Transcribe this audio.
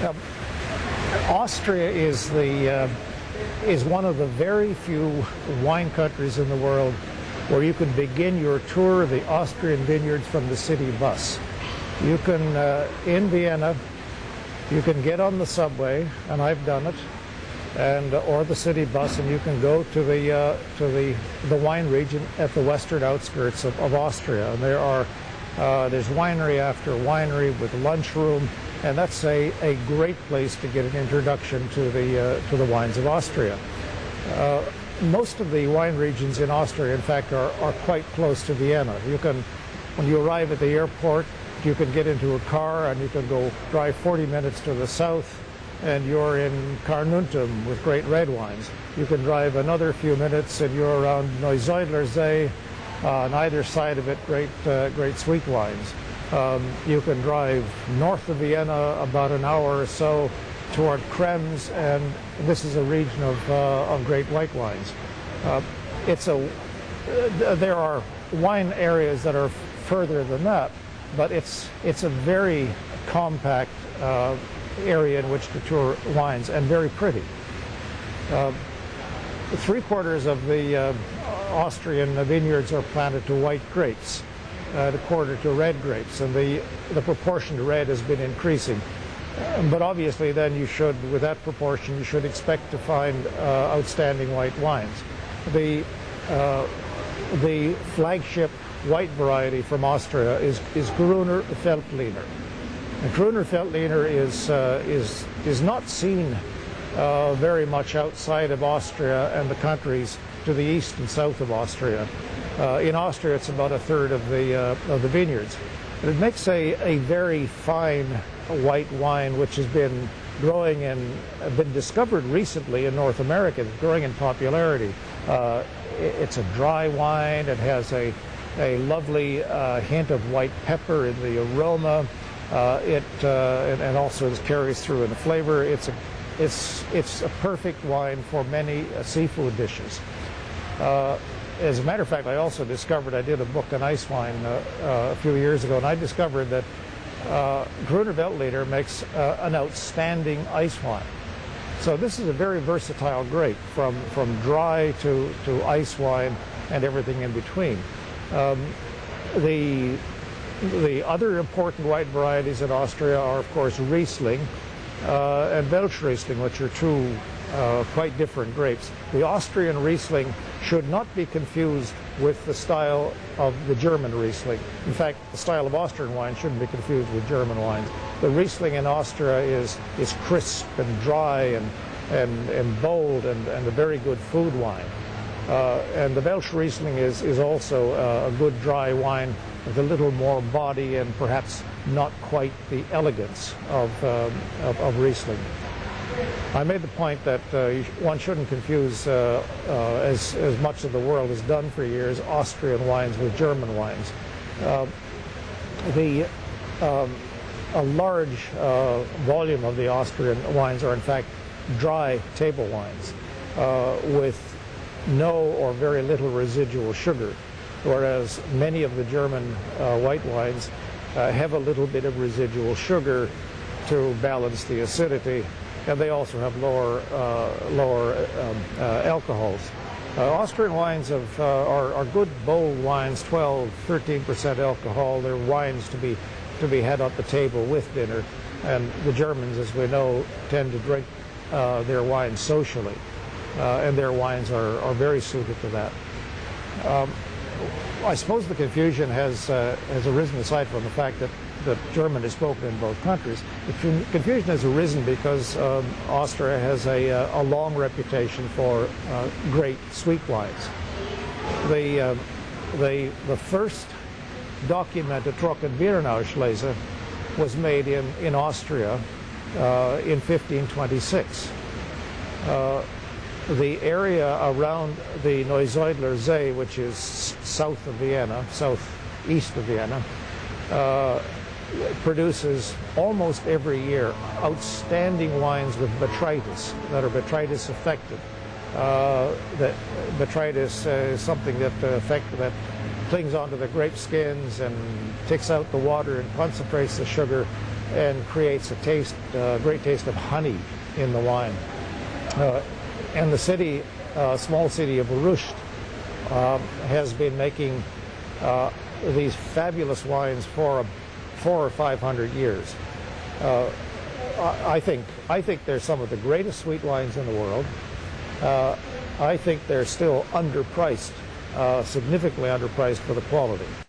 Now, Austria is one of the very few wine countries in the world where you can begin your tour of the Austrian vineyards from the city bus. You can, in Vienna, you can get on the subway, and I've done it, or the city bus, and you can go to the wine region at the western outskirts of Austria. And there's winery after winery with lunchroom, and that's a great place to get an introduction to the wines of Austria. Most of the wine regions in Austria, in fact, are quite close to Vienna. When you arrive at the airport, you can get into a car and you can go drive 40 minutes to the south, and you're in Carnuntum with great red wines. You can drive another few minutes and you're around Neusiedler See. On either side of it, great sweet wines. You can drive north of Vienna about an hour or so toward Krems, and this is a region of great white wines. There are wine areas that are further than that, but it's a very compact area in which to tour wines, and very pretty. Three-quarters of the Austrian vineyards are planted to white grapes, a quarter to red grapes, and the proportion to red has been increasing. But obviously then with that proportion, you should expect to find outstanding white wines. The flagship white variety from Austria is Gruner Veltliner. And Gruner Veltliner is not seen very much outside of Austria and the countries to the east and south of Austria. In Austria, it's about a third of the vineyards. And it makes a very fine white wine, which has been growing and been discovered recently in North America. It's growing in popularity. It's a dry wine. It has a lovely hint of white pepper in the aroma. And also it carries through in the flavor. It's a perfect wine for many seafood dishes. As a matter of fact, I did a book on ice wine a few years ago, and I discovered that Gruner Veltliner makes an outstanding ice wine. So this is a very versatile grape, from dry to ice wine and everything in between. The other important white varieties in Austria are, of course, Riesling and Welschriesling, which are two quite different grapes. The Austrian Riesling should not be confused with the style of the German Riesling. In fact, the style of Austrian wine shouldn't be confused with German wines. The Riesling in Austria is crisp and dry and bold and a very good food wine. And the Welsh Riesling is also a good dry wine with a little more body and perhaps not quite the elegance of Riesling. I made the point that one shouldn't confuse, as much of the world has done for years, Austrian wines with German wines. A large volume of the Austrian wines are in fact dry table wines with no or very little residual sugar, whereas many of the German white wines have a little bit of residual sugar to balance the acidity, and they also have lower alcohols. Austrian wines are good, bold wines, 12–13% alcohol. They're wines to be had at the table with dinner, and the Germans, as we know, tend to drink their wines socially, and their wines are very suited to that. I suppose the confusion has arisen, aside from the fact that German is spoken in both countries. The confusion has arisen because Austria has a long reputation for great sweet wines. The first documented Trockenbeerenauslese was made in Austria in 1526. The area around the Neusiedler See, which is south of Vienna, southeast of Vienna, produces almost every year outstanding wines with botrytis, that are botrytis affected. That botrytis is something that clings onto the grape skins and takes out the water and concentrates the sugar, and creates a taste, great taste of honey in the wine. And the city, small city of Rusht, has been making these fabulous wines for 400 or 500 years. I think they're some of the greatest sweet wines in the world. I think they're still underpriced, significantly underpriced for the quality.